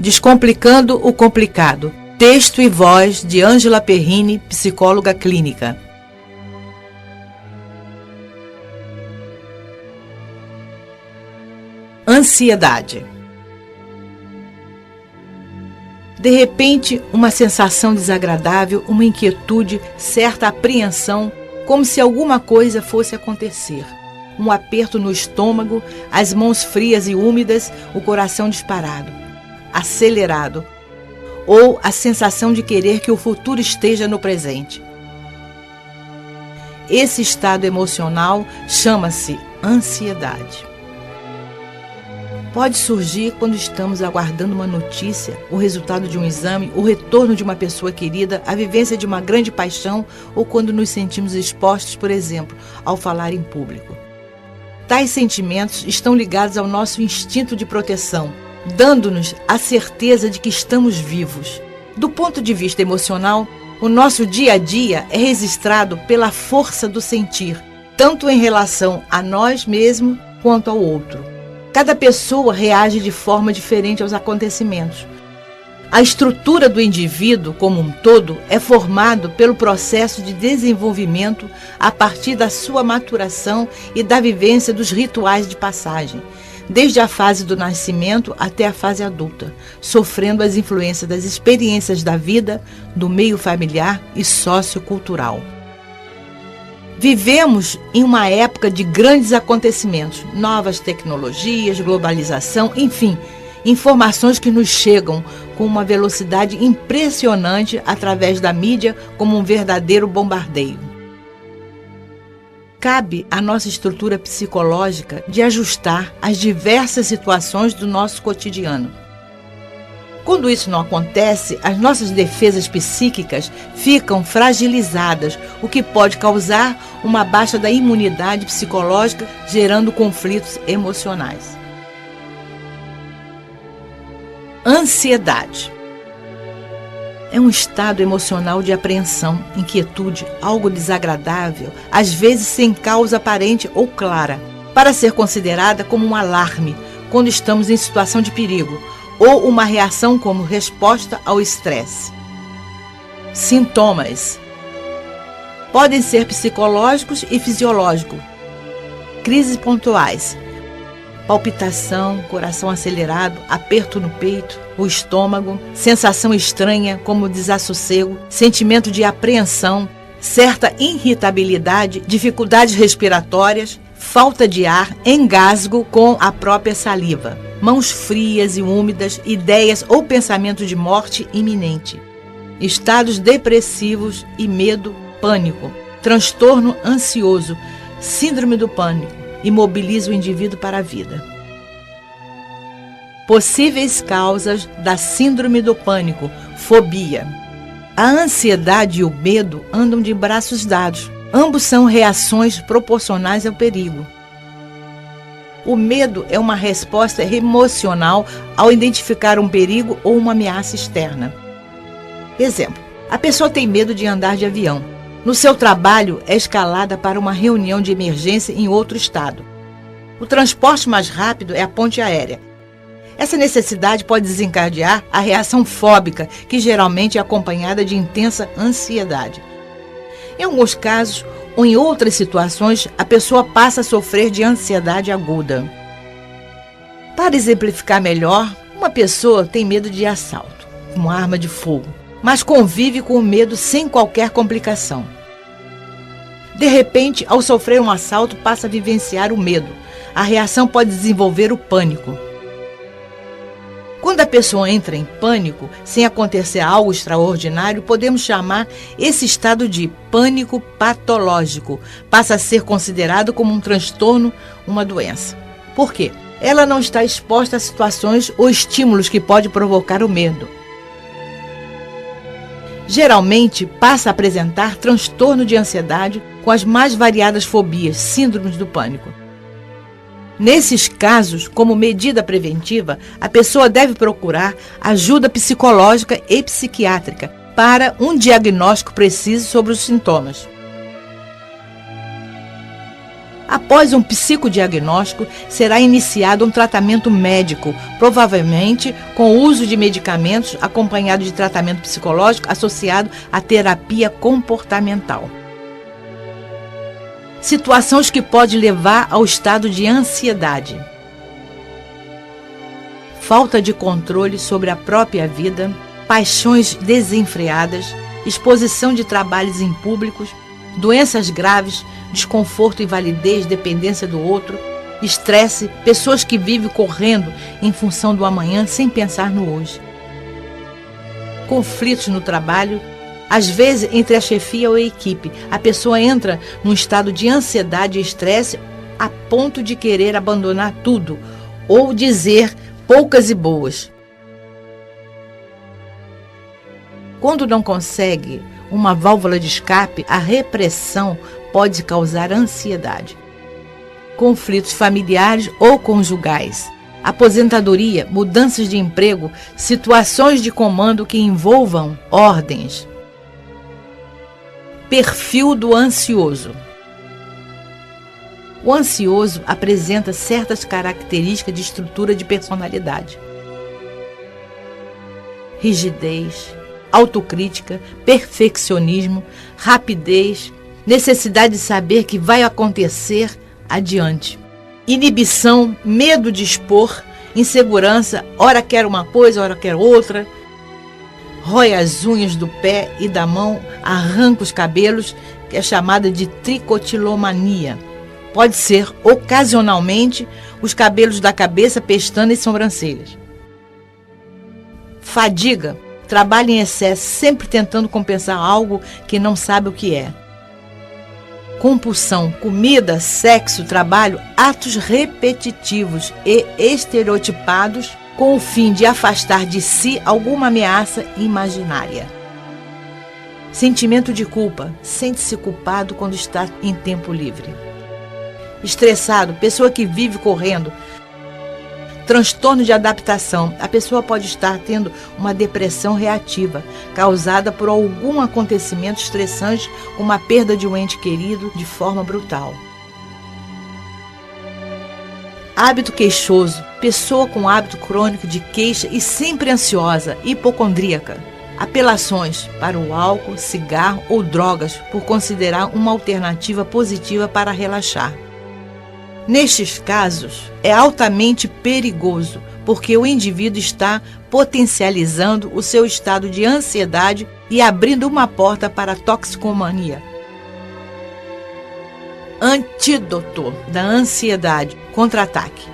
Descomplicando o complicado. Texto e voz de Ângela Perrini, psicóloga clínica. Ansiedade. De repente, uma sensação desagradável, uma inquietude, certa apreensão, como se alguma coisa fosse acontecer. Um aperto no estômago, as mãos frias e úmidas, o coração disparado, acelerado, ou a sensação de querer que o futuro esteja no presente. Esse estado emocional chama-se ansiedade. Pode surgir quando estamos aguardando uma notícia, o resultado de um exame, o retorno de uma pessoa querida, a vivência de uma grande paixão ou quando nos sentimos expostos, por exemplo, ao falar em público. Tais sentimentos estão ligados ao nosso instinto de proteção, dando-nos a certeza de que estamos vivos. Do ponto de vista emocional, o nosso dia a dia é registrado pela força do sentir, tanto em relação a nós mesmos quanto ao outro. Cada pessoa reage de forma diferente aos acontecimentos. A estrutura do indivíduo como um todo é formado pelo processo de desenvolvimento a partir da sua maturação e da vivência dos rituais de passagem, desde a fase do nascimento até a fase adulta, sofrendo as influências das experiências da vida, do meio familiar e sociocultural. Vivemos em uma época de grandes acontecimentos, novas tecnologias, globalização, enfim, informações que nos chegam com uma velocidade impressionante através da mídia como um verdadeiro bombardeio. Cabe à nossa estrutura psicológica de ajustar as diversas situações do nosso cotidiano. Quando isso não acontece, as nossas defesas psíquicas ficam fragilizadas, o que pode causar uma baixa da imunidade psicológica, gerando conflitos emocionais. Ansiedade. É um estado emocional de apreensão, inquietude, algo desagradável, às vezes sem causa aparente ou clara, para ser considerada como um alarme quando estamos em situação de perigo, ou uma reação como resposta ao estresse. Sintomas. Podem ser psicológicos e fisiológicos. Crises pontuais. Palpitação, coração acelerado, aperto no peito, o estômago, sensação estranha como desassossego, sentimento de apreensão, certa irritabilidade, dificuldades respiratórias, falta de ar, engasgo com a própria saliva, mãos frias e úmidas, ideias ou pensamento de morte iminente, estados depressivos e medo, pânico, transtorno ansioso, síndrome do pânico, imobiliza o indivíduo para a vida. Possíveis causas da síndrome do pânico, fobia. A ansiedade e o medo andam de braços dados. Ambos são reações proporcionais ao perigo. O medo é uma resposta emocional ao identificar um perigo ou uma ameaça externa. Exemplo, a pessoa tem medo de andar de avião. No seu trabalho, é escalada para uma reunião de emergência em outro estado. O transporte mais rápido é a ponte aérea. Essa necessidade pode desencadear a reação fóbica, que geralmente é acompanhada de intensa ansiedade. Em alguns casos, ou em outras situações, a pessoa passa a sofrer de ansiedade aguda. Para exemplificar melhor, uma pessoa tem medo de assalto, uma arma de fogo, mas convive com o medo sem qualquer complicação. De repente, ao sofrer um assalto, passa a vivenciar o medo. A reação pode desenvolver o pânico. Quando a pessoa entra em pânico, sem acontecer algo extraordinário, podemos chamar esse estado de pânico patológico. Passa a ser considerado como um transtorno, uma doença. Por quê? Ela não está exposta a situações ou estímulos que podem provocar o medo. Geralmente, passa a apresentar transtorno de ansiedade com as mais variadas fobias, síndromes do pânico. Nesses casos, como medida preventiva, a pessoa deve procurar ajuda psicológica e psiquiátrica para um diagnóstico preciso sobre os sintomas. Após um psicodiagnóstico, será iniciado um tratamento médico, provavelmente com o uso de medicamentos, acompanhado de tratamento psicológico associado à terapia comportamental. Situações que podem levar ao estado de ansiedade: falta de controle sobre a própria vida, paixões desenfreadas, exposição de trabalhos em públicos, doenças graves, desconforto, invalidez, dependência do outro, estresse, pessoas que vivem correndo em função do amanhã sem pensar no hoje. Conflitos no trabalho, às vezes entre a chefia ou a equipe. A pessoa entra num estado de ansiedade e estresse a ponto de querer abandonar tudo ou dizer poucas e boas. Quando não consegue uma válvula de escape, a repressão pode causar ansiedade. Conflitos familiares ou conjugais, aposentadoria, mudanças de emprego, situações de comando que envolvam ordens. Perfil do ansioso. O ansioso apresenta certas características de estrutura de personalidade: rigidez, autocrítica, perfeccionismo, rapidez, necessidade de saber que vai acontecer adiante, inibição, medo de expor, insegurança, ora quer uma coisa, ora quer outra, rói as unhas do pé e da mão, arranca os cabelos, que é chamada de tricotilomania. Pode ser, ocasionalmente, os cabelos da cabeça, pestanas e sobrancelhas. Fadiga, trabalha em excesso, sempre tentando compensar algo que não sabe o que é. Compulsão, comida, sexo, trabalho, atos repetitivos e estereotipados com o fim de afastar de si alguma ameaça imaginária. Sentimento de culpa, sente-se culpado quando está em tempo livre. Estressado, pessoa que vive correndo. Transtorno de adaptação, a pessoa pode estar tendo uma depressão reativa, causada por algum acontecimento estressante, como a perda de um ente querido de forma brutal. Hábito queixoso, pessoa com hábito crônico de queixa e sempre ansiosa, hipocondríaca. Apelações para o álcool, cigarro ou drogas, por considerar uma alternativa positiva para relaxar. Nestes casos, é altamente perigoso, porque o indivíduo está potencializando o seu estado de ansiedade e abrindo uma porta para a toxicomania. Antídoto da ansiedade, contra-ataque.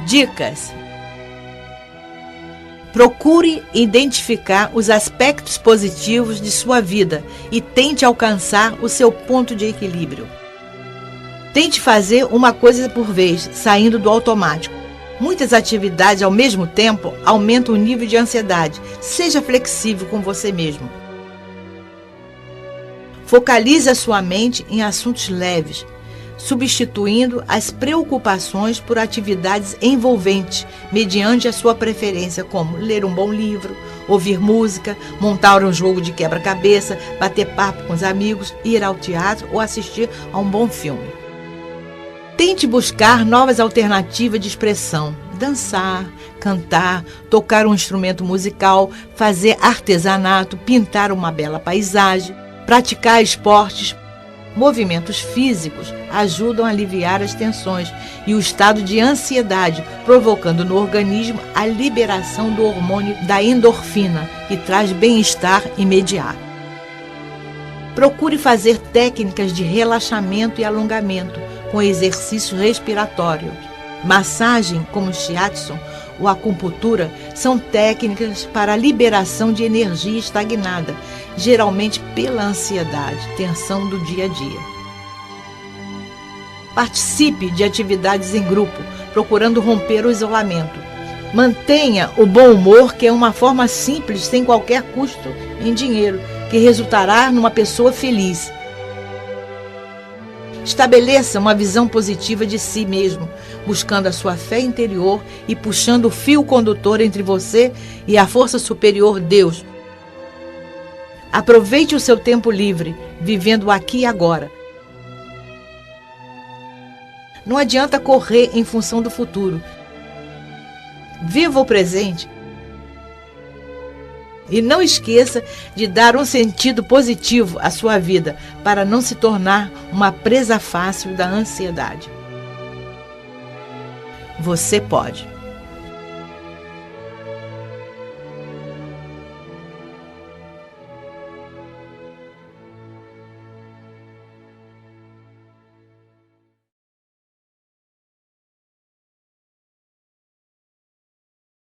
Dicas: procure identificar os aspectos positivos de sua vida e tente alcançar o seu ponto de equilíbrio. Tente fazer uma coisa por vez, saindo do automático. Muitas atividades ao mesmo tempo aumentam o nível de ansiedade. Seja flexível com você mesmo. Focalize a sua mente em assuntos leves, substituindo as preocupações por atividades envolventes, mediante a sua preferência, como ler um bom livro, ouvir música, montar um jogo de quebra-cabeça, bater papo com os amigos, ir ao teatro ou assistir a um bom filme. Tente buscar novas alternativas de expressão, dançar, cantar, tocar um instrumento musical, fazer artesanato, pintar uma bela paisagem, praticar esportes. Movimentos físicos ajudam a aliviar as tensões e o estado de ansiedade, provocando no organismo a liberação do hormônio da endorfina, que traz bem-estar imediato. Procure fazer técnicas de relaxamento e alongamento, com exercícios respiratórios. Massagem, como o shiatsu ou a acupuntura, são técnicas para a liberação de energia estagnada, geralmente pela ansiedade, tensão do dia a dia. Participe de atividades em grupo, procurando romper o isolamento. Mantenha o bom humor, que é uma forma simples, sem qualquer custo em dinheiro, que resultará numa pessoa feliz. Estabeleça uma visão positiva de si mesmo, buscando a sua fé interior e puxando o fio condutor entre você e a força superior, Deus. Aproveite o seu tempo livre, vivendo aqui e agora. Não adianta correr em função do futuro. Viva o presente. E não esqueça de dar um sentido positivo à sua vida para não se tornar uma presa fácil da ansiedade. Você pode.